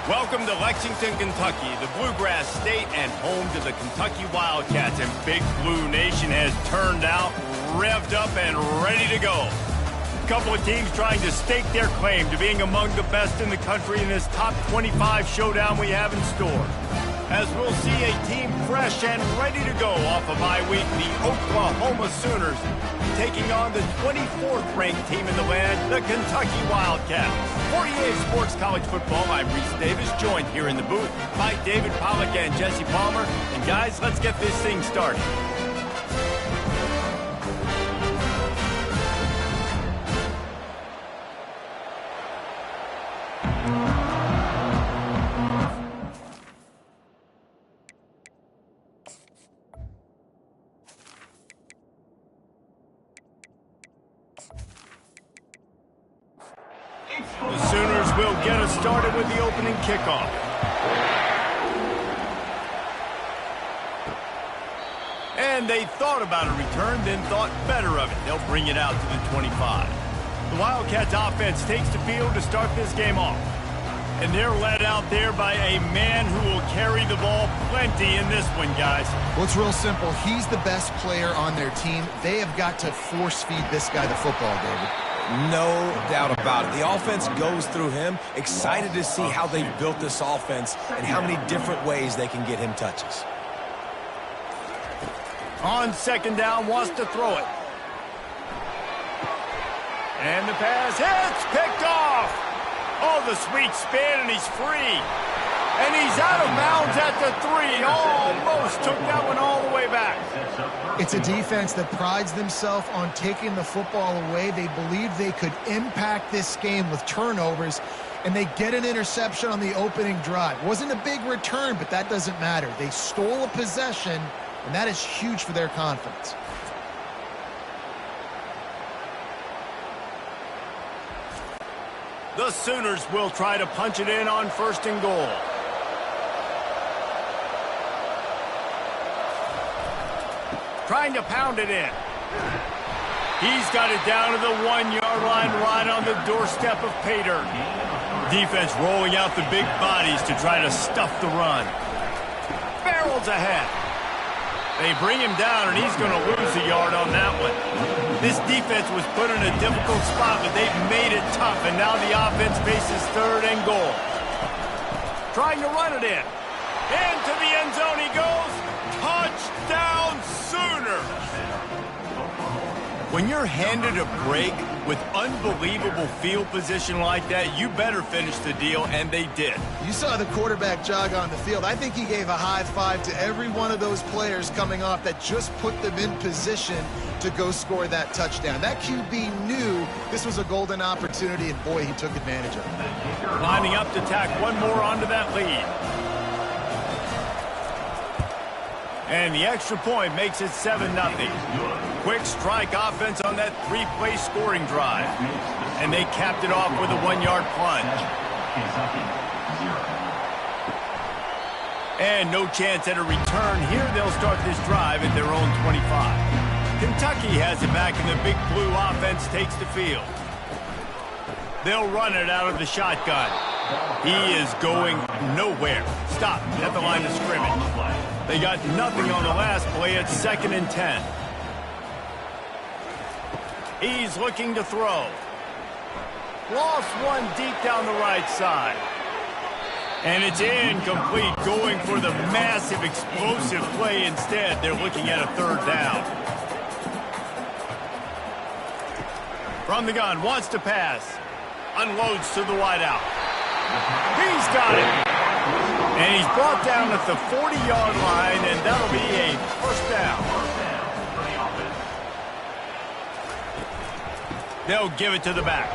Welcome to Lexington, Kentucky, the Bluegrass State and home to the Kentucky Wildcats. And Big Blue Nation has turned out, revved up, and ready to go. A couple of teams trying to stake their claim to being among the best in the country in this top 25 showdown we have in store. As we'll see a team fresh and ready to go off a bye week, the Oklahoma Sooners taking on the 24th ranked team in the land, the Kentucky Wildcats. 48 Sports College Football, I'm Reese Davis, joined here in the booth by David Pollack and Jesse Palmer. And guys, let's get this thing started. The Sooners will get us started with the opening kickoff. And they thought about a return, then thought better of it. They'll bring it out to the 25. The Wildcats offense takes the field to start this game off. And they're led out there by a man who will carry the ball plenty in this one, guys. Well, it's real simple. He's the best player on their team. They have got to force-feed this guy the football, David. No doubt about it. The offense goes through him. Excited to see how they've built this offense and how many different ways they can get him touches. On second down, wants to throw it. And the pass hits, picked off. Oh, the sweet spin, and he's free. And he's out of bounds at the 3. Almost took that one all the way back. It's a defense that prides themselves on taking the football away. They believe they could impact this game with turnovers, and they get an interception on the opening drive. Wasn't a big return, but that doesn't matter. They stole a possession, and that is huge for their confidence. The Sooners will try to punch it in on first and goal. Trying to pound it in. He's got it down to the 1-yard line, right on the doorstep of pay dirt. Defense rolling out the big bodies to try to stuff the run. Barrels ahead. They bring him down, and he's going to lose a yard on that one. This defense was put in a difficult spot, but they've made it tough, and now the offense faces third and goal. Trying to run it in. Into the end zone he goes. Touchdown, Sooners! When you're handed a break with unbelievable field position like that, you better finish the deal, and they did. You saw the quarterback jog on the field. I think he gave a high five to every one of those players coming off that just put them in position to go score that touchdown. That QB knew this was a golden opportunity, and boy, he took advantage of it. Lining up to tack one more onto that lead. And the extra point makes it 7-0. Quick strike offense on that 3-play scoring drive. And they capped it off with a 1-yard plunge. And no chance at a return here. They'll start this drive at their own 25. Kentucky has it back, and the Big Blue offense takes the field. They'll run it out of the shotgun. He is going nowhere. Stop at the line of scrimmage. They got nothing on the last play. It's 2nd and 10. He's looking to throw. Lost one deep down the right side. And it's incomplete, going for the massive explosive play instead. They're looking at a 3rd down. From the gun, wants to pass. Unloads to the wideout. He's got it. And he's brought down at the 40-yard line, and that'll be a 1st down. They'll give it to the back.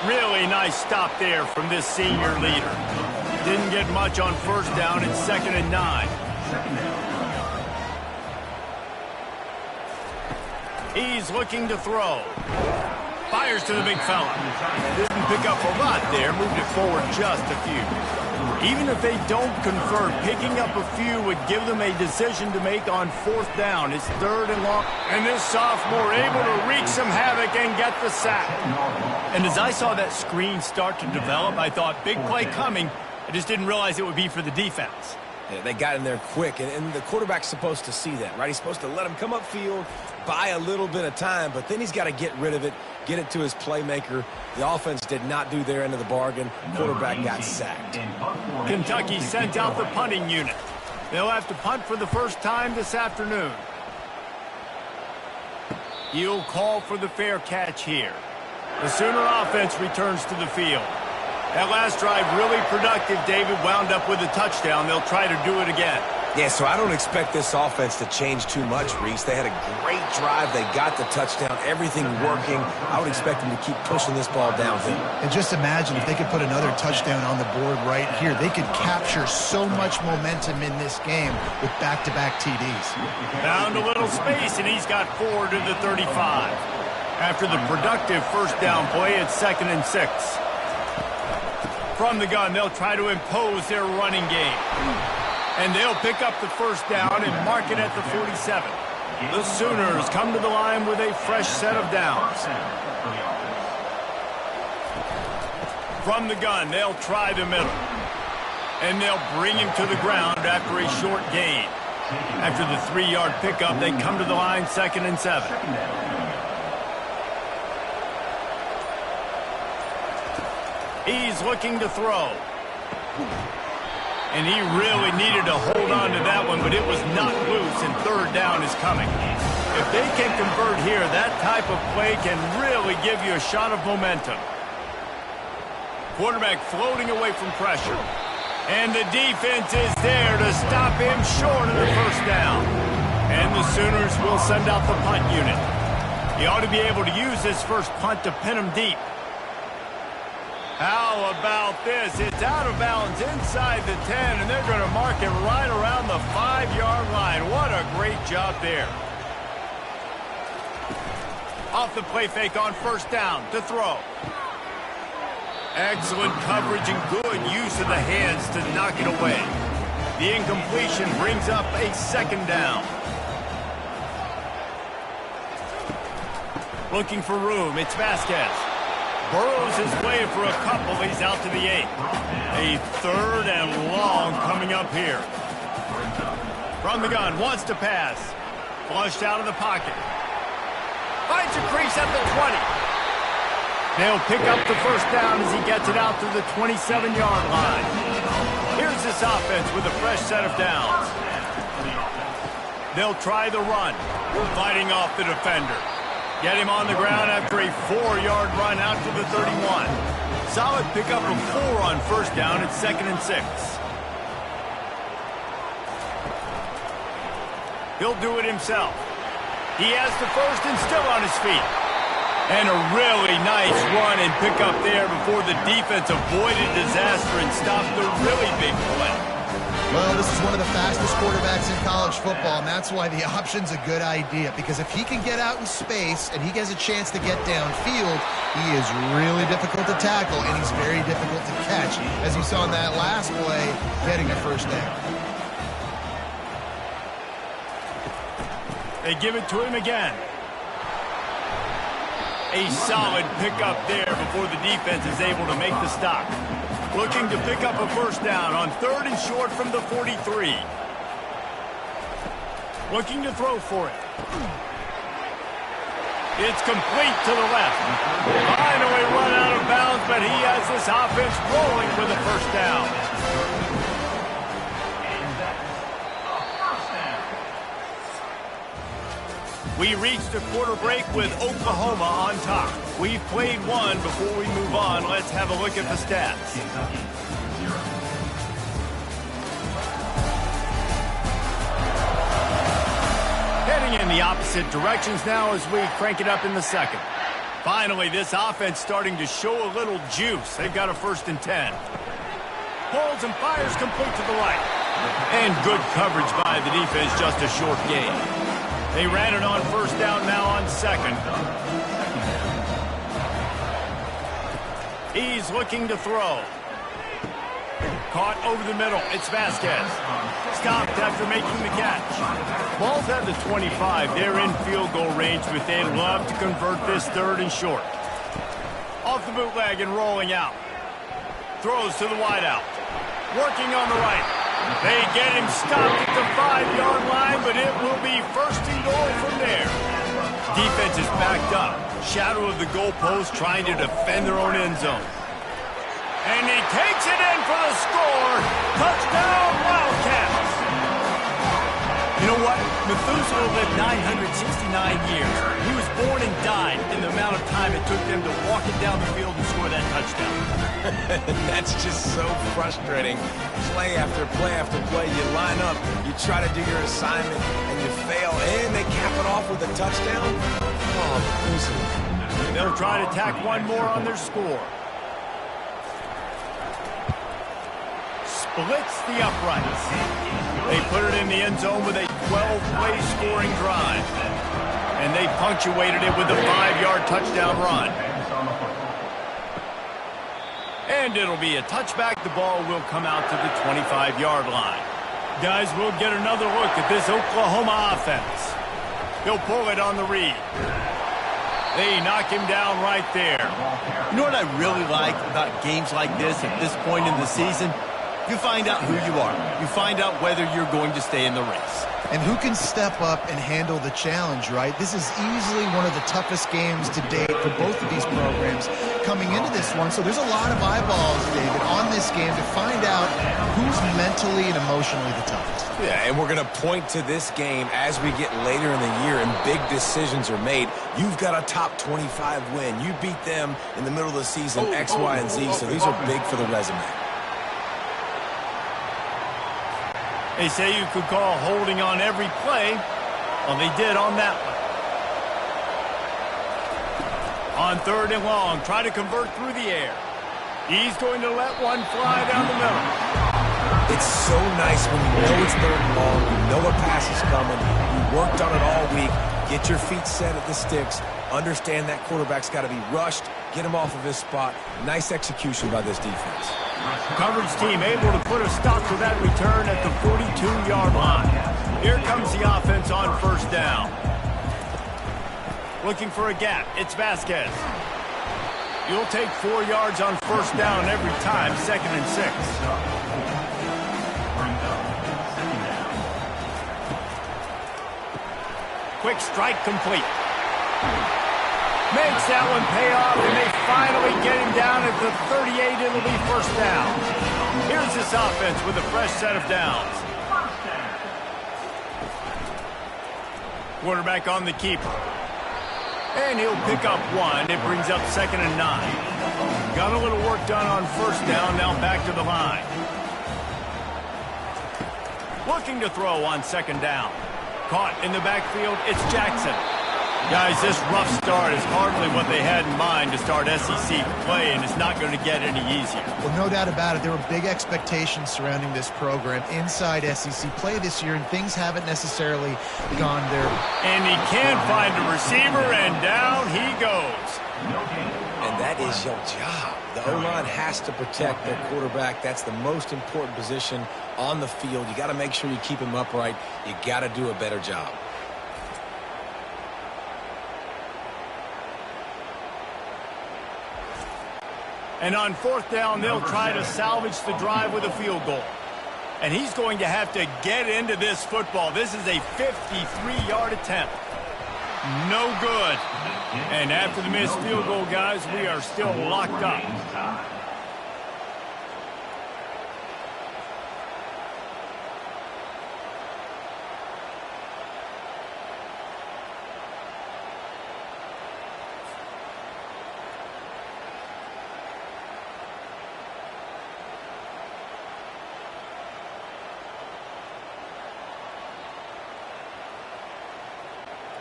Really nice stop there from this senior leader. Didn't get much on 1st down. It's 2nd and 9. He's looking to throw. Fires to the big fella. Didn't pick up a lot there. Moved it forward just a few. Even if they don't convert, picking up a few would give them a decision to make on 4th down. It's 3rd and long. And this sophomore able to wreak some havoc and get the sack. And as I saw that screen start to develop, I thought, big play coming. I just didn't realize it would be for the defense. Yeah, they got in there quick, and the quarterback's supposed to see that, right? He's supposed to let him come upfield, buy a little bit of time, but then he's got to get rid of it, get it to his playmaker. The offense did not do their end of the bargain. Quarterback got sacked. Kentucky sent out the punting unit. They'll have to punt for the first time this afternoon. He'll call for the fair catch here. The Sooner offense returns to the field. That last drive really productive. David wound up with a touchdown. They'll try to do it again. Yeah, so I don't expect this offense to change too much, Reese. They had a great drive. They got the touchdown. Everything working. I would expect them to keep pushing this ball downhill. And just imagine if they could put another touchdown on the board right here. They could capture so much momentum in this game with back-to-back TDs. Found a little space, and he's got 4 to the 35. After the productive first down play, it's 2nd and 6. From the gun, they'll try to impose their running game. And they'll pick up the first down and mark it at the 47. The Sooners come to the line with a fresh set of downs. From the gun, they'll try the middle. And they'll bring him to the ground after a short gain. After the 3-yard pickup, they come to the line 2nd and 7. He's looking to throw. And he really needed to hold on to that one, but it was not loose, and 3rd down is coming. If they can convert here, that type of play can really give you a shot of momentum. Quarterback floating away from pressure. And the defense is there to stop him short of the first down. And the Sooners will send out the punt unit. He ought to be able to use this first punt to pin him deep. How about this? It's out of bounds inside the 10, and they're going to mark it right around the 5-yard line. What a great job there. Off the play fake on first down to throw. Excellent coverage and good use of the hands to knock it away. The incompletion brings up a 2nd down. Looking for room, it's Vasquez. Burrows his way for a couple. He's out to the 8. A 3rd and long coming up here. From the gun, wants to pass. Flushed out of the pocket. Finds a crease at the 20. They'll pick up the first down as he gets it out to the 27-yard line. Here's this offense with a fresh set of downs. They'll try the run. Fighting off the defender. Get him on the ground after a 4-yard run out to the 31. Solid pickup of 4 on first down at 2nd and 6. He'll do it himself. He has the first and still on his feet. And a really nice run and pickup there before the defense avoided disaster and stopped the really big play. Well, this is one of the fastest quarterbacks in college football, and that's why the option's a good idea. Because if he can get out in space and he has a chance to get downfield, he is really difficult to tackle, and he's very difficult to catch. As you saw in that last play, getting a first down. They give it to him again. A solid pickup there before the defense is able to make the stop. Looking to pick up a first down on 3rd and short from the 43. Looking to throw for it. It's complete to the left. Finally run out of bounds, but he has this offense rolling for the first down. We reached a quarter break with Oklahoma on top. We've played one. Before we move on, let's have a look at the stats. Heading in the opposite directions now as we crank it up in the second. Finally, this offense starting to show a little juice. They've got a 1st and 10. Holds and fires complete to the right. And good coverage by the defense, just a short gain. They ran it on first down, now on 2nd. He's looking to throw. Caught over the middle. It's Vasquez. Stopped after making the catch. Ball's at the 25. They're in field goal range, but they'd love to convert this 3rd and short. Off the bootleg and rolling out. Throws to the wideout. Working on the right. They get him stopped at the 5-yard line, but it will be first and goal from there. Defense is backed up. Shadow of the goalpost, trying to defend their own end zone. And he takes it in for the score. Touchdown, Wildcats. You know what? Methuselah lived 969 years. He was born and died in the amount of time it took them to walk it down the field and score that touchdown. That's just so frustrating. Play after play after play. You line up, you try to do your assignment, and you fail, and they cap it off with a touchdown. Oh, Methuselah. They'll try to tack one more on their score. Splits the uprights. They put it in the end zone with a 12-play scoring drive. And they punctuated it with a 5-yard touchdown run. And it'll be a touchback. The ball will come out to the 25-yard line. Guys, we'll get another look at this Oklahoma offense. He'll pull it on the read. They knock him down right there. You know what I really like about games like this at this point in the season? You find out who you are. You find out whether you're going to stay in the race. And who can step up and handle the challenge, right? This is easily one of the toughest games to date for both of these programs coming into this one. So there's a lot of eyeballs, David, on this game to find out who's mentally and emotionally the toughest. Yeah, and we're going to point to this game as we get later in the year and big decisions are made. You've got a top 25 win. You beat them in the middle of the season, X, Y, and Z. So these are big for the resume. They say you could call holding on every play. Well, they did on that one. On 3rd and long, try to convert through the air. He's going to let one fly down the middle. It's so nice when you know it's 3rd and long, you know a pass is coming, you worked on it all week, get your feet set at the sticks, understand that quarterback's got to be rushed, get him off of his spot. Nice execution by this defense. Coverage team able to put a stop to that return at the 42-yard line. Here comes the offense on 1st down. Looking for a gap. It's Vasquez. You'll take 4 yards on 1st down every time, 2nd and 6. Quick strike complete. Makes that one pay off, and they finally get him down at the 38. It'll be 1st down. Here's this offense with a fresh set of downs. Quarterback on the keeper. And he'll pick up 1. It brings up 2nd and 9. Got a little work done on 1st down, now back to the line. Looking to throw on 2nd down. Caught in the backfield, it's Jackson. Guys, this rough start is hardly what they had in mind to start SEC play, and it's not going to get any easier. Well, no doubt about it. There were big expectations surrounding this program inside SEC play this year, and things haven't necessarily gone their way. And he can't find a receiver, and down he goes. And that is your job. The O-line has to protect their quarterback. That's the most important position on the field. You got to make sure you keep him upright. You got to do a better job. And on 4th down, they'll try to salvage the drive with a field goal. And he's going to have to get into this football. This is a 53-yard attempt. No good. And after the missed field goal, guys, we are still locked up.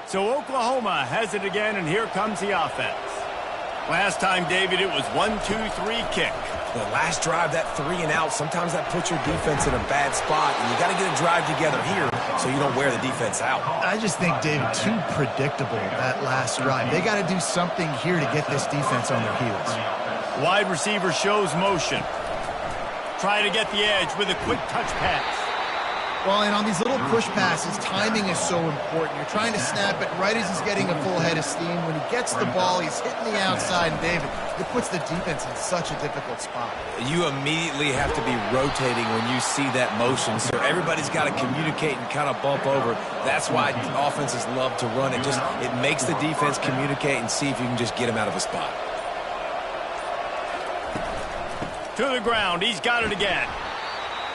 So Oklahoma has it again, and here comes the offense. Last time, David, it was 1-2-3 kick. The last drive, that 3 and out, sometimes that puts your defense in a bad spot, and you got to get a drive together here so you don't wear the defense out. I just think, David, too predictable, that last drive. They got to do something here to get this defense on their heels. Wide receiver shows motion. Try to get the edge with a quick touch pass. Well, and on these little push passes, timing is so important. You're trying to snap it right as he's getting a full head of steam. When he gets the ball, he's hitting the outside, and David, it puts the defense in such a difficult spot. You immediately have to be rotating when you see that motion, so everybody's got to communicate and kind of bump over. That's why offenses love to run it. It makes the defense communicate and see if you can just get him out of a spot. To the ground. He's got it again.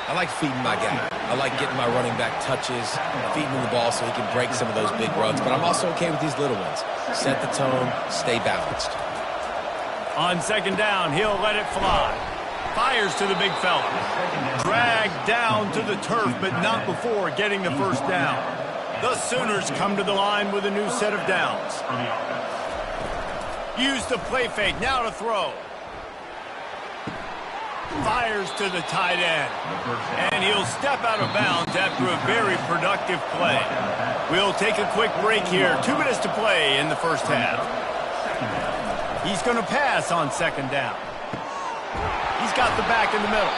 I like feeding my guy. I like getting my running back touches, feeding him the ball so he can break some of those big runs. But I'm also okay with these little ones. Set the tone, stay balanced. On second down, he'll let it fly. Fires to the big fella. Dragged down to the turf, but not before getting the first down. The Sooners come to the line with a new set of downs. Use the play fake, now to throw. Fires to the tight end. And he'll step out of bounds after a very productive play. We'll take a quick break here. 2 minutes to play in the first half. He's going to pass on second down. He's got the back in the middle.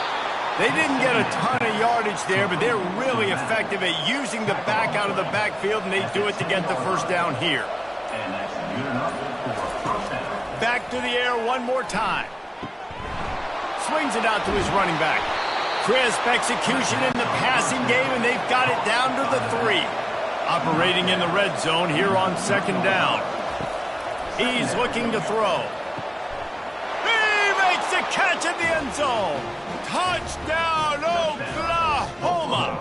They didn't get a ton of yardage there, but they're really effective at using the back out of the backfield, and they do it to get the first down here. Back to the air one more time. Swings it out to his running back. Crisp execution in the passing game, and they've got it down to the 3. Operating in the red zone here on second down. He's looking to throw. He makes the catch in the end zone. Touchdown, Oklahoma!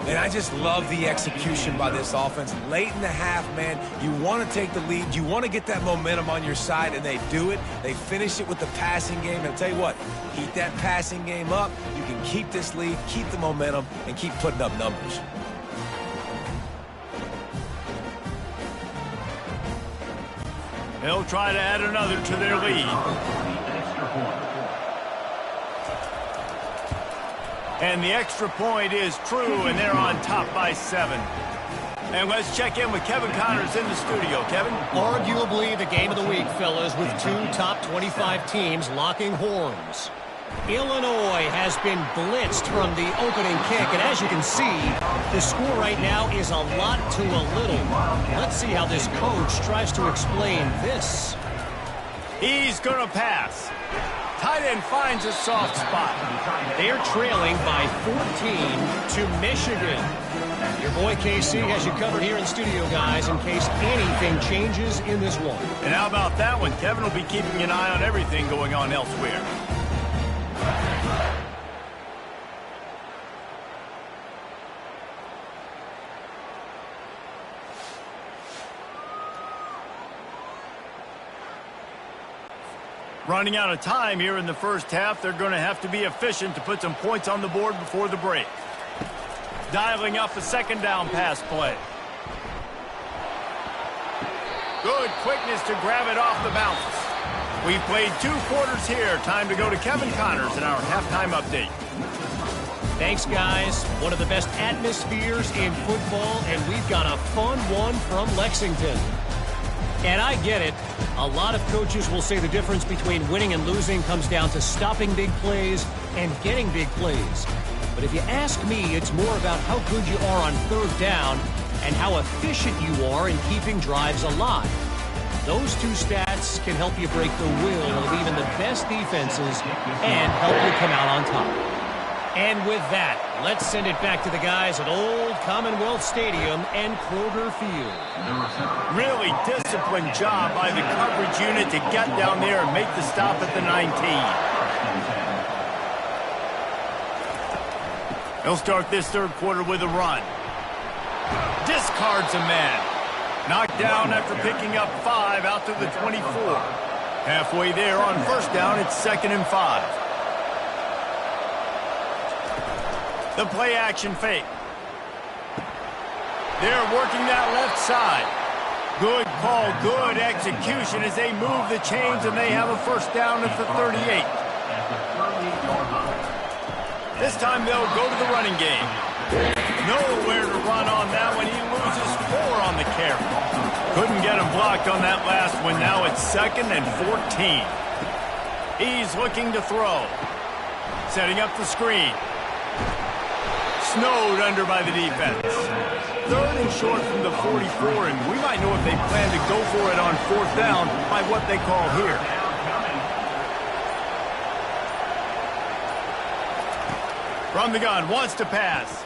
And I just love the execution by this offense. Late in the half, man, you want to take the lead. You want to get that momentum on your side, and they do it. They finish it with the passing game. And I'll tell you what, keep that passing game up. You can keep this lead, keep the momentum, and keep putting up numbers. They'll try to add another to their lead. And the extra point is true, and they're on top by 7. And let's check in with Kevin Connors in the studio. Kevin? Arguably the game of the week, fellas, with 2 top 25 teams locking horns. Illinois has been blitzed from the opening kick, and as you can see, the score right now is a lot to a little. Let's see how this coach tries to explain this. He's going to pass. Tight end finds a soft spot. They're trailing by 14 to Michigan. Your boy KC has you covered here in studio, guys, in case anything changes in this one. And how about that one? Kevin will be keeping an eye on everything going on elsewhere. Running out of time here in the first half. They're going to have to be efficient to put some points on the board before the break. Dialing up a second down pass play. Good quickness to grab it off the bounce. We've played 2 quarters here. Time to go to Kevin Connors in our halftime update. Thanks, guys. One of the best atmospheres in football, and we've got a fun one from Lexington. And I get it. A lot of coaches will say the difference between winning and losing comes down to stopping big plays and getting big plays. But if you ask me, it's more about how good you are on third down and how efficient you are in keeping drives alive. Those 2 stats can help you break the will of even the best defenses and help you come out on top. And with that, let's send it back to the guys at Old Commonwealth Stadium and Kroger Field. Really disciplined job by the coverage unit to get down there and make the stop at the 19. He'll start this third quarter with a run. Discards a man. Knocked down after picking up 5 out to the 24. Halfway there on first down, it's 2nd and 5. The play action fake. They're working that left side. Good call, good execution as they move the chains, and they have a first down at the 38. This time they'll go to the running game. Nowhere to run on that one. He loses 4 on the carry. Couldn't get him blocked on that last one. Now it's 2nd and 14. He's looking to throw. Setting up the screen. snowed under by the defense. Third and short from the 44, and we might know if they plan to go for it on fourth down by what they call here. From the gun, wants to pass.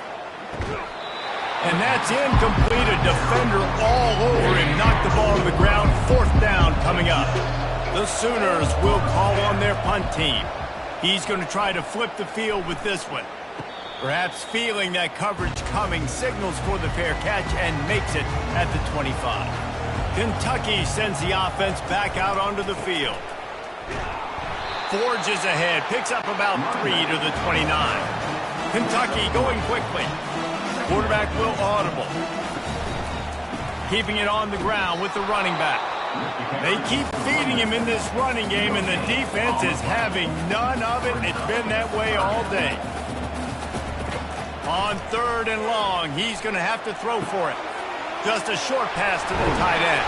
And that's incomplete. A defender all over him. Knocked the ball to the ground. Fourth down coming up. The Sooners will call on their punt team. He's going to try to flip the field with this one. Perhaps feeling that coverage coming, signals for the fair catch and makes it at the 25. Kentucky sends the offense back out onto the field. Forges ahead, picks up about 3 to the 29. Kentucky going quickly. Quarterback will audible. Keeping it on the ground with the running back. They keep feeding him in this running game, and the defense is having none of it. It's been that way all day. On third and long, he's going to have to throw for it. Just a short pass to the tight end.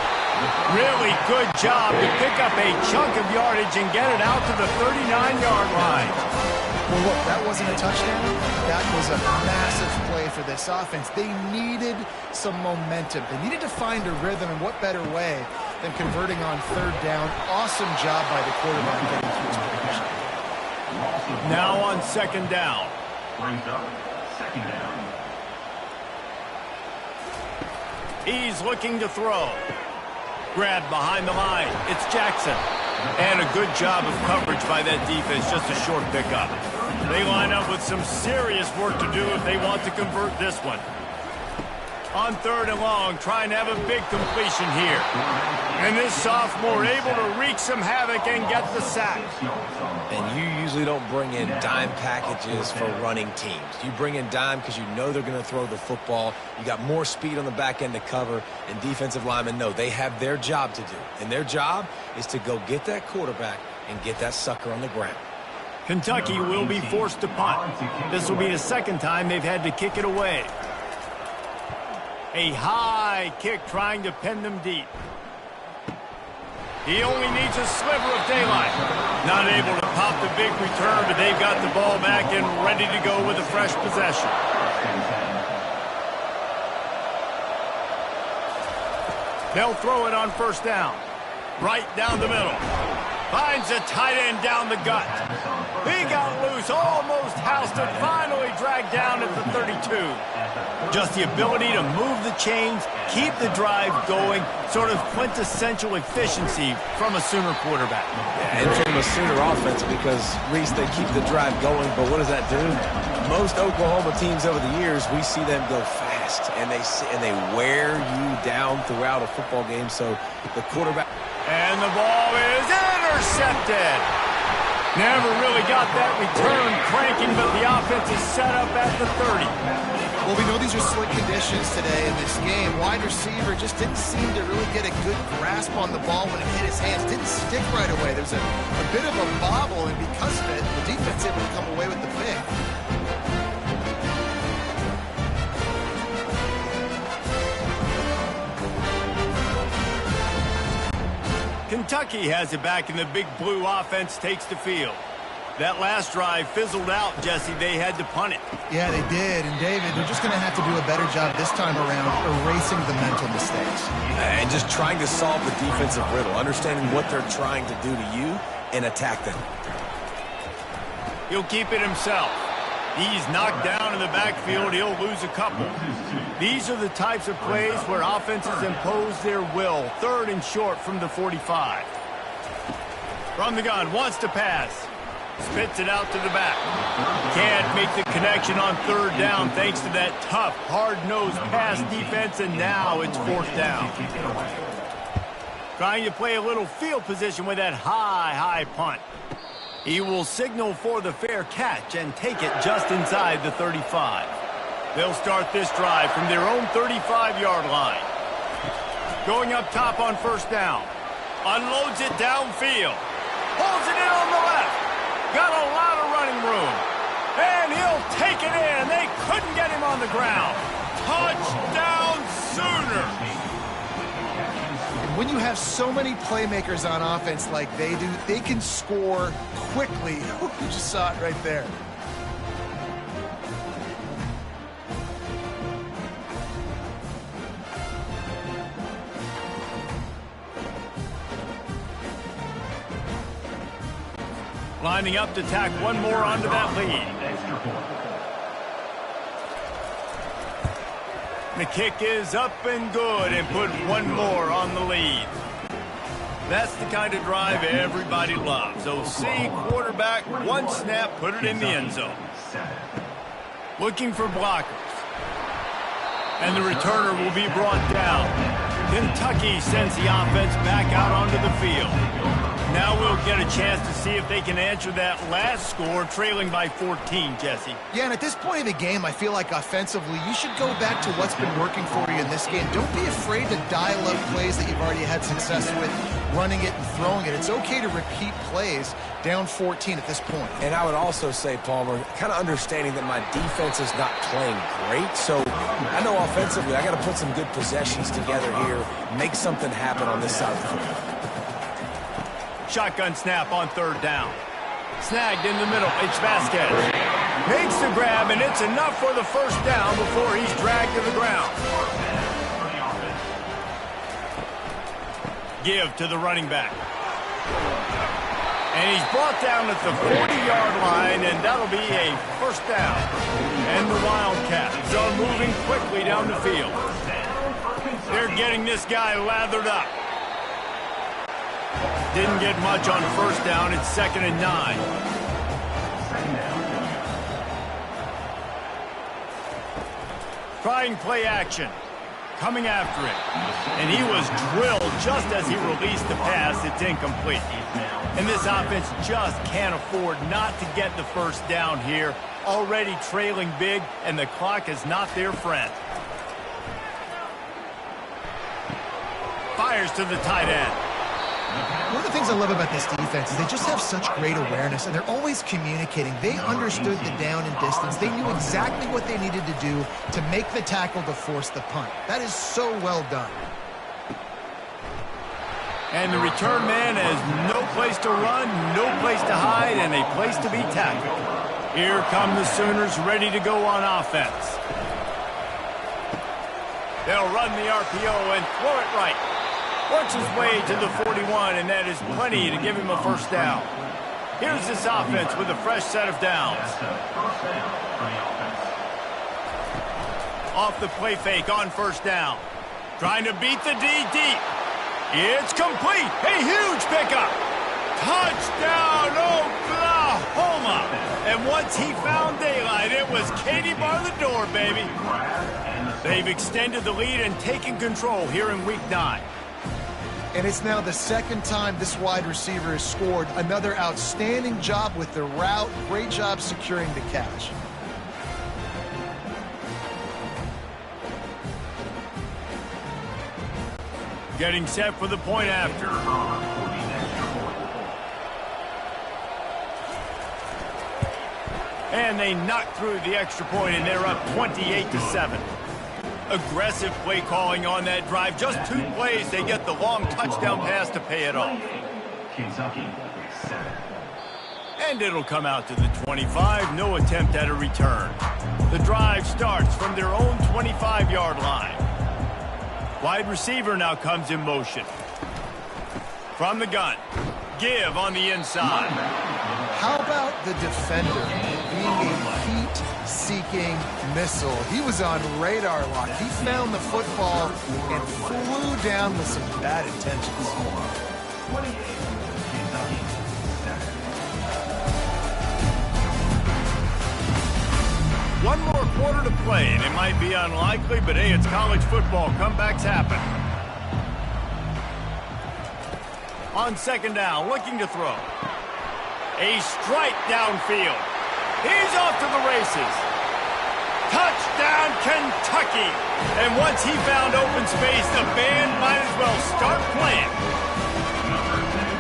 Really good job to pick up a chunk of yardage and get it out to the 39-yard line. Well, look, that wasn't a touchdown. That was a massive play for this offense. They needed some momentum. They needed to find a rhythm, and what better way than converting on third down. Awesome job by the quarterback getting through his progression. Now on second down. Brings up second down. He's looking to throw. Grabbed behind the line. It's Jackson. And a good job of coverage by that defense. Just a short pickup. They line up with some serious work to do if they want to convert this one. On third and long, trying to have a big completion here. And this sophomore able to wreak some havoc and get the sack. And you usually don't bring in dime packages for running teams. You bring in dime because you know they're going to throw the football. You got more speed on the back end to cover, and defensive linemen know they have their job to do. And their job is to go get that quarterback and get that sucker on the ground. Kentucky will be forced to punt. This will be the second time they've had to kick it away. A high kick trying to pin them deep. He only needs a sliver of daylight. Not able to pop the big return, but they've got the ball back and ready to go with a fresh possession. They'll throw it on first down. Right down the middle. Finds a tight end down the gut. He got loose, almost housed it, finally dragged down at the 32. Just the ability to move the chains, keep the drive going, sort of quintessential efficiency from a Sooner quarterback. Yeah, and from a Sooner offense because, Reese, they keep the drive going, but what does that do? Most Oklahoma teams over the years, we see them go fast, and they wear you down throughout a football game, so the quarterback... And the ball is intercepted. Never really got that return cranking, but the offense is set up at the 30. Well, we know these are slick conditions today in this game. Wide receiver just didn't seem to really get a good grasp on the ball when it hit his hands. Didn't stick right away. There's a bit of a bobble, and because of it, the defense able to come away with the pick. Kentucky has it back, and the big blue offense takes the field. That last drive fizzled out, Jesse. They had to punt it. Yeah, they did. And, David, they're just going to have to do a better job this time around erasing the mental mistakes. And just trying to solve the defensive riddle, understanding what they're trying to do to you and attack them. He'll keep it himself. He's knocked down in the backfield. He'll lose a couple. These are the types of plays where offenses impose their will. Third and short from the 45. From the gun, wants to pass. Spits it out to the back. Can't make the connection on third down thanks to that tough, hard-nosed pass defense, and now it's fourth down. Trying to play a little field position with that high punt. He will signal for the fair catch and take it just inside the 35. They'll start this drive from their own 35-yard line. Going up top on first down. Unloads it downfield. Pulls it in on the left. Got a lot of running room. And he'll take it in. They couldn't get him on the ground. Touchdown Sooners. When you have so many playmakers on offense like they do, they can score quickly. You just saw it right there. Lining up to tack one more onto that lead. The kick is up and good and put one more on the lead. That's the kind of drive everybody loves. OC quarterback, one snap, put it in the end zone. Looking for blockers. And the returner will be brought down. Kentucky sends the offense back out onto the field. Now we'll get a chance to see if they can answer that last score, trailing by 14, Jesse. Yeah, and at this point of the game, I feel like offensively, you should go back to what's been working for you in this game. Don't be afraid to dial up plays that you've already had success with, running it and throwing it. It's okay to repeat plays down 14 at this point. And I would also say, Palmer, kind of understanding that my defense is not playing great. So I know offensively, I got to put some good possessions together here, make something happen on this side of the football. Shotgun snap on third down. Snagged in the middle. It's Vasquez. Makes the grab, and it's enough for the first down before he's dragged to the ground. Give to the running back. And he's brought down at the 40-yard line, and that'll be a first down. And the Wildcats are moving quickly down the field. They're getting this guy lathered up. Didn't get much on first down. It's 2nd and 9. Trying play action. Coming after it. And he was drilled just as he released the pass. It's incomplete. And this offense just can't afford not to get the first down here. Already trailing big, and the clock is not their friend. Fires to the tight end. One of the things I love about this defense is they just have such great awareness, and they're always communicating. They understood the down and distance. They knew exactly what they needed to do to make the tackle to force the punt. That is so well done. And the return man has no place to run, no place to hide, and a place to be tackled. Here come the Sooners ready to go on offense. They'll run the RPO and throw it right. Works his way to the 41, and that is plenty to give him a first down. Here's this offense with a fresh set of downs. Off the play fake on first down. Trying to beat the D deep. It's complete. A huge pickup. Touchdown, Oklahoma. And once he found daylight, it was Katie bar the door, baby. They've extended the lead and taken control here in Week 9. And it's now the second time this wide receiver has scored. Another outstanding job with the route. Great job securing the catch. Getting set for the point after. And they knock through the extra point, and they're up 28-7. Aggressive play calling on that drive. Just 2 plays, they get the long touchdown pass to pay it off. Kentucky 7. And it'll come out to the 25. No attempt at a return. The drive starts from their own 25-yard line. Wide receiver now comes in motion. From the gun. Give on the inside. How about the defender being a heat-seeking missile? He was on radar lock. He found the football and flew down with some bad intentions. 28. Kentucky 7. One more quarter to play, and it might be unlikely, but hey, it's college football. Comebacks happen. On second down, looking to throw. A strike downfield. He's off to the races. Touchdown, Kentucky. And once he found open space, the band might as well start playing.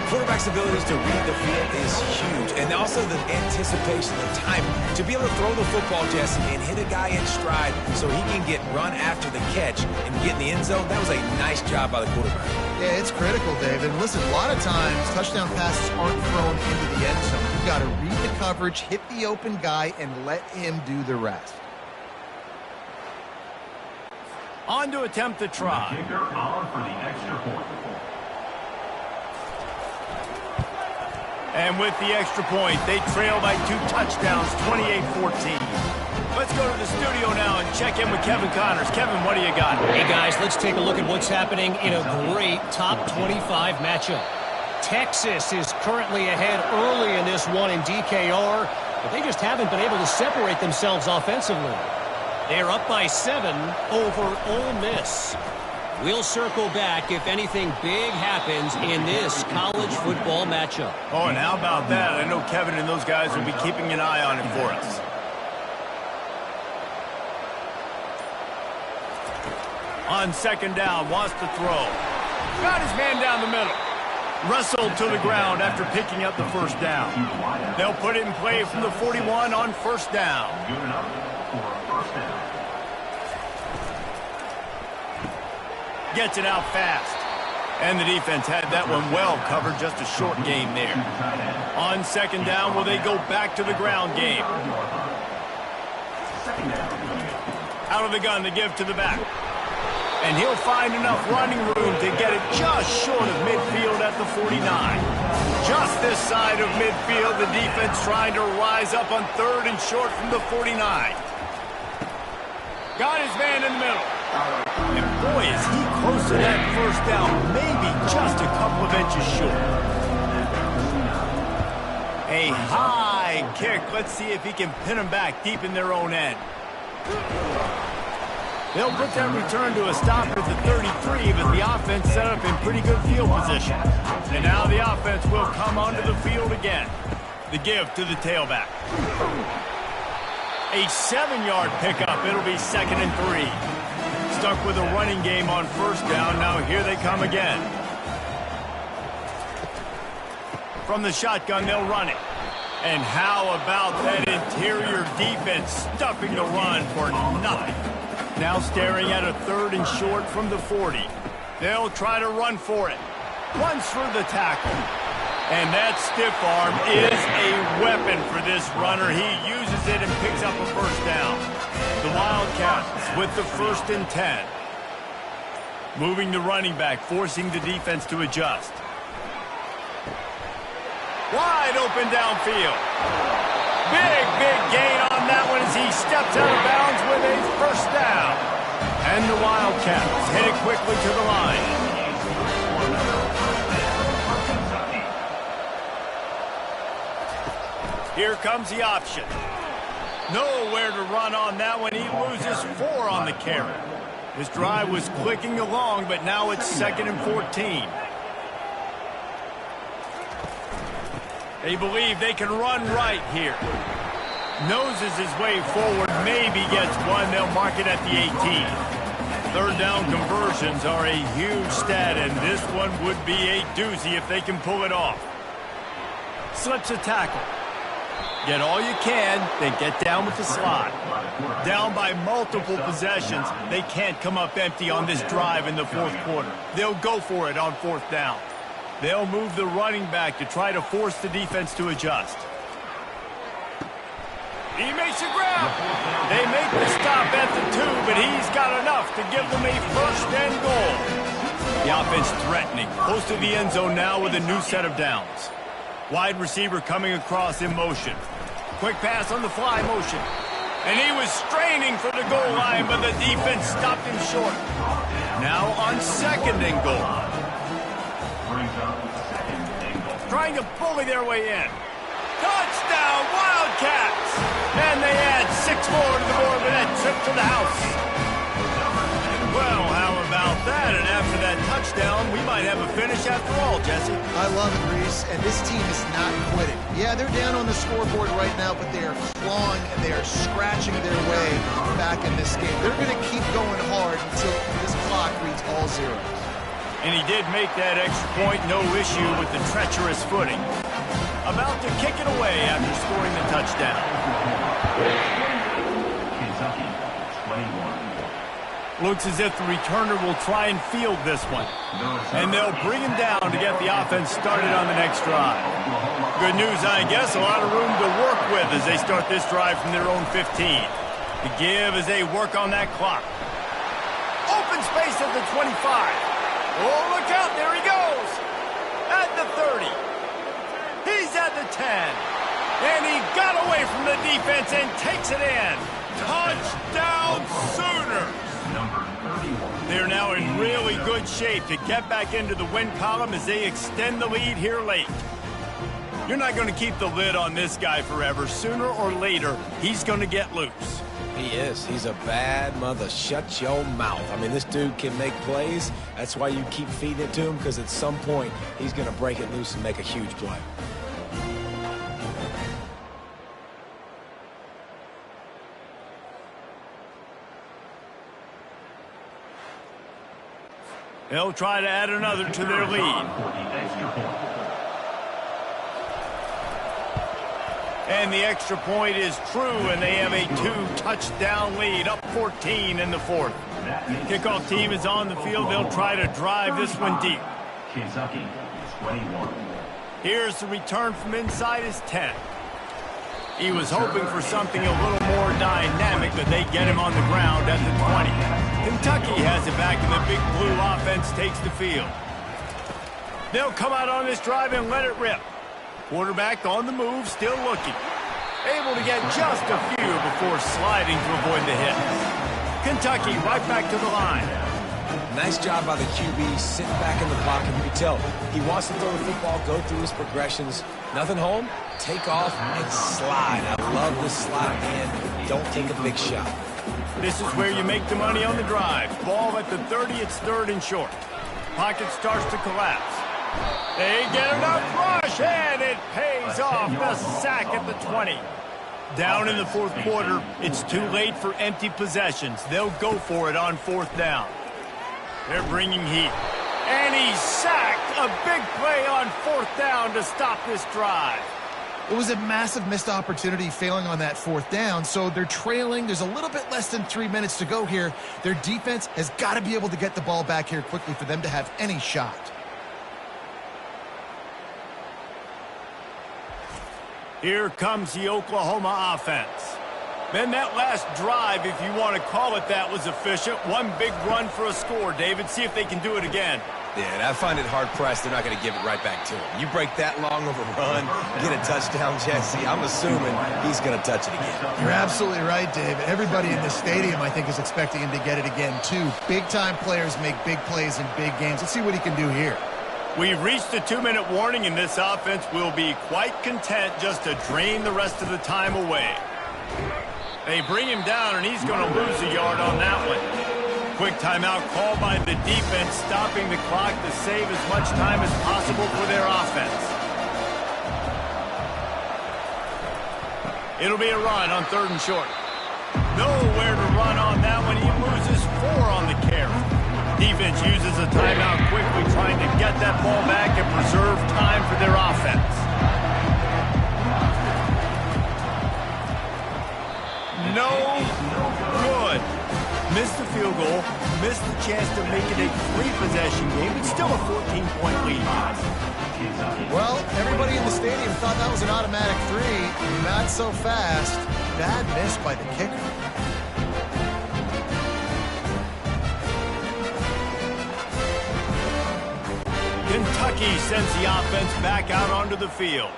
Quarterback's abilities to read the field is huge, and also the anticipation, the timing. To be able to throw the football, Jesse, and hit a guy in stride so he can get run after the catch and get in the end zone, that was a nice job by the quarterback. Yeah, it's critical, David. Listen, a lot of times, touchdown passes aren't thrown into the end zone. You've got to read the coverage, hit the open guy, and let him do the rest. On to attempt the try. Kicker on for the extra point. And with the extra point, they trail by 2 touchdowns, 28-14. Let's go to the studio now and check in with Kevin Connors. Kevin, what do you got? Hey, guys, let's take a look at what's happening in a great top 25 matchup. Texas is currently ahead early in this one in DKR, but they just haven't been able to separate themselves offensively. They're up by 7 over Ole Miss. We'll circle back if anything big happens in this college football matchup. Oh, and how about that? I know Kevin and those guys will be keeping an eye on it for us. On second down, wants to throw. Got his man down the middle. Wrestled to the ground after picking up the first down. They'll put it in play from the 41 on first down. Gets it out fast. And the defense had that one well covered, just a short game there. On second down, will they go back to the ground game? Out of the gun to give to the back. And he'll find enough running room to get it just short of midfield at the 49. Just this side of midfield, the defense trying to rise up on third and short from the 49. Got his man in the middle. And boy, is he close to that first down, maybe just a couple of inches short. A high kick. Let's see if he can pin them back deep in their own end. They'll put that return to a stop at the 33, but the offense set up in pretty good field position. And now the offense will come onto the field again. The give to the tailback. A 7-yard pickup. It'll be 2nd and 3. Stuck with a running game on first down. Now here they come again. From the shotgun, they'll run it. And how about that interior defense stuffing the run for nothing? Now staring at a 3rd and short from the 40. They'll try to run for it. Runs for the tackle. And that stiff arm is a weapon for this runner. He uses it and picks up a first down. The Wildcats with the 1st and 10. Moving the running back, forcing the defense to adjust. Wide open downfield. Big gain on that one as he steps out of bounds with a first down. And the Wildcats headed quickly to the line. Here comes the option. Nowhere to run on that one. He loses 4 on the carry. His drive was clicking along, but now it's 2nd and 14. They believe they can run right here. Noses his way forward, maybe gets one. They'll mark it at the 18. 3rd down conversions are a huge stat, and this one would be a doozy if they can pull it off. Slips a tackle. Get all you can, then get down with the slide. Down by multiple possessions, they can't come up empty on this drive in the 4th quarter. They'll go for it on 4th down. They'll move the running back to try to force the defense to adjust. He makes the grab. They make the stop at the 2, but he's got enough to give them a 1st and goal. The offense threatening. Close to the end zone now with a new set of downs. Wide receiver coming across in motion. Quick pass on the fly motion. And he was straining for the goal line, but the defense stopped him short. Now on 2nd and goal. Trying to bully their way in. Touchdown, Wildcats! And they add 6 more to the board with that trip to the house. Well, how about that? And after that touchdown, we might have a finish after all, Jesse. I love it, Reese, and this team is not quitting. Yeah, they're down on the scoreboard right now, but they are clawing and they are scratching their way back in this game. They're going to keep going hard until this clock reads all zeros. And he did make that extra point, no issue with the treacherous footing. About to kick it away after scoring the touchdown. Kentucky, 21. Looks as if the returner will try and field this one. And they'll bring him down to get the offense started on the next drive. Good news, I guess, a lot of room to work with as they start this drive from their own 15. The give as they work on that clock. Open space at the 25. Oh, look out, there he goes. At the 30. He's at the 10. And he got away from the defense and takes it in. Touchdown Sooners! Number 31. They're now in really good shape to get back into the win column as they extend the lead here late. You're not going to keep the lid on this guy forever. Sooner or later, he's going to get loose. He is. He's a bad mother. Shut your mouth. I mean, this dude can make plays. That's why you keep feeding it to him, because at some point, he's going to break it loose and make a huge play. They'll try to add another to their lead. And the extra point is true, and they have a 2-touchdown lead, up 14 in the fourth. Kickoff team is on the field. They'll try to drive this one deep. Kentucky, 21. Here's the return from inside his 10. He was hoping for something a little more dynamic, but they get him on the ground at the 20. Kentucky has it back, and the Big Blue offense takes the field. They'll come out on this drive and let it rip. Quarterback on the move, still looking. Able to get just a few before sliding to avoid the hit. Kentucky right back to the line. Nice job by the QB, sitting back in the pocket. You can tell he wants to throw the football, go through his progressions. Nothing home, take off and slide. I love this slide, man. Don't take a big shot. This is where you make the money on the drive. Ball at the 30, it's 3rd and short. Pocket starts to collapse. They get enough rush, and it pays off. The sack at the 20. Down in the fourth quarter, it's too late for empty possessions. They'll go for it on 4th down. They're bringing heat. And he's sacked. A big play on 4th down to stop this drive. It was a massive missed opportunity failing on that 4th down, so they're trailing. There's a little bit less than 3 minutes to go here. Their defense has got to be able to get the ball back here quickly for them to have any shot. Here comes the Oklahoma offense. Then that last drive, if you want to call it that, was efficient. One big run for a score, David. See if they can do it again. Yeah, and I find it hard-pressed they're not going to give it right back to him. You break that long of a run, get a touchdown, Jesse, I'm assuming he's going to touch it again. You're absolutely right, David. Everybody in the stadium, I think, is expecting him to get it again, too. Big-time players make big plays in big games. Let's see what he can do here. We've reached a 2-minute warning, and this offense will be quite content just to drain the rest of the time away. They bring him down, and he's going to lose a yard on that one. Quick timeout called by the defense, stopping the clock to save as much time as possible for their offense. It'll be a run on 3rd and short. Nowhere to run on that one. He loses 4 on the carry. Defense uses a timeout quickly, trying to get that ball back and preserve time for their offense. No good. Missed the field goal, missed the chance to make it a 3-possession game. It's still a 14-point lead. Well, everybody in the stadium thought that was an automatic 3. Not so fast. Bad miss by the kicker. Kentucky sends the offense back out onto the field.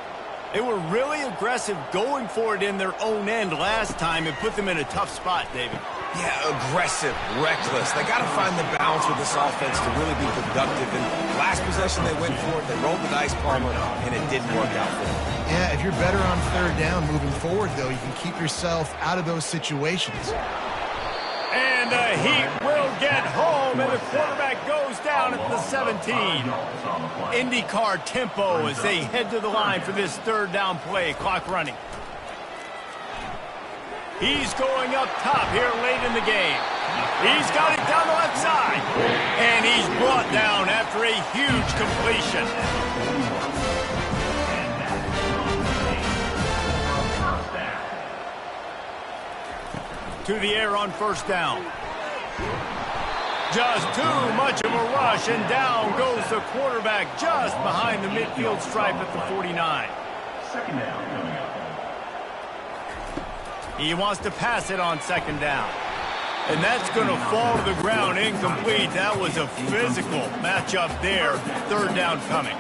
They were really aggressive going for it in their own end last time and put them in a tough spot, David. Yeah, aggressive, reckless. They got to find the balance with this offense to really be productive. And last possession they went for it, they rolled the dice, Palmer, and it didn't work out for them. Yeah, if you're better on 3rd down moving forward, though, you can keep yourself out of those situations. And the Heat will get home, and the quarterback goes down at the 17. IndyCar tempo as they head to the line for this 3rd down play. Clock running. He's going up top here late in the game. He's got it down the left side. And he's brought down after a huge completion. To the air on 1st down. Just too much of a rush, and down goes the quarterback just behind the midfield stripe at the 49. 2nd down coming up. He wants to pass it on 2nd down. And that's going to fall to the ground incomplete. That was a physical matchup there. 3rd down coming.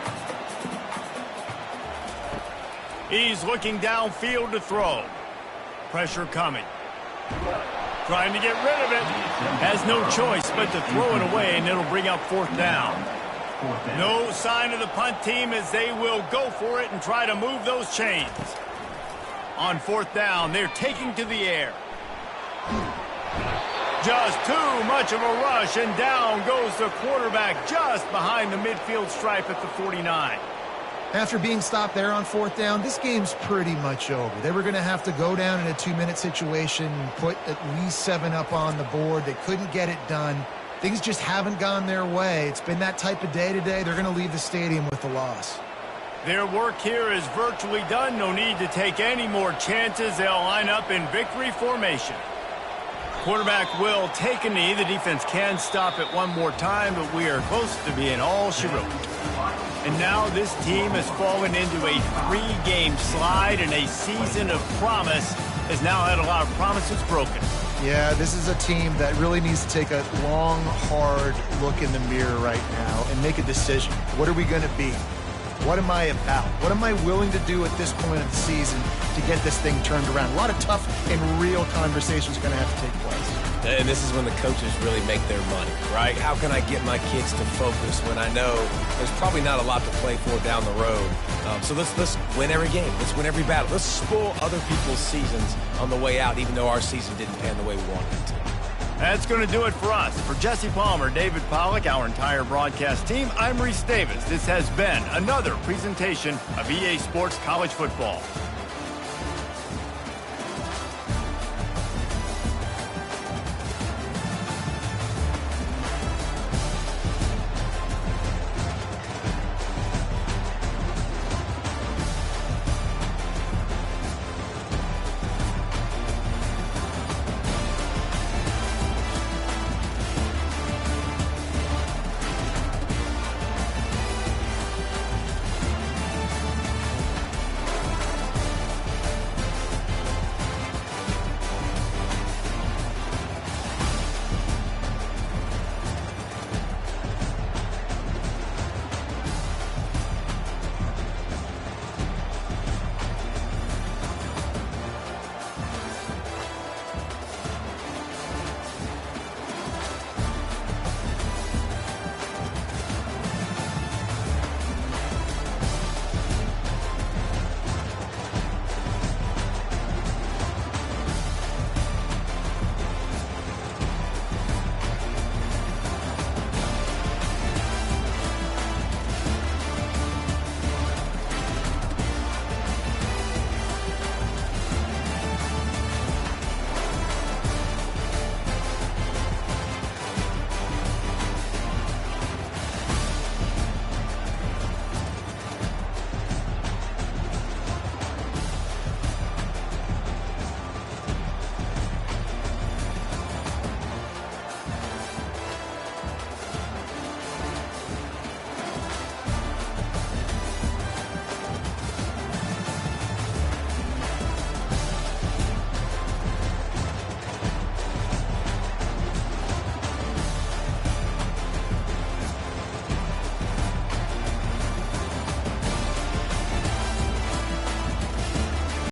He's looking downfield to throw. Pressure coming. Trying to get rid of it. Has no choice but to throw it away, and it'll bring up 4th down. No sign of the punt team as they will go for it and try to move those chains. On 4th down, they're taking to the air. Just too much of a rush, and down goes the quarterback just behind the midfield stripe at the 49. After being stopped there on 4th down, this game's pretty much over. They were going to have to go down in a 2-minute situation and put at least 7 up on the board. They couldn't get it done. Things just haven't gone their way. It's been that type of day today. They're going to leave the stadium with the loss. Their work here is virtually done. No need to take any more chances. They'll line up in victory formation. Quarterback will take a knee. The defense can stop it one more time, but we are close to being all she wrote. And now this team has fallen into a 3-game slide, and a season of promise has now had a lot of promises broken. Yeah, this is a team that really needs to take a long, hard look in the mirror right now and make a decision. What are we going to be? What am I about? What am I willing to do at this point of the season to get this thing turned around? A lot of tough and real conversations are going to have to take place. And this is when the coaches really make their money, right? How can I get my kids to focus when I know there's probably not a lot to play for down the road? So let's win every game. Let's win every battle. Let's spoil other people's seasons on the way out, even though our season didn't pan the way we wanted it to. That's going to do it for us. For Jesse Palmer, David Pollack, our entire broadcast team, I'm Reese Davis. This has been another presentation of EA Sports College Football.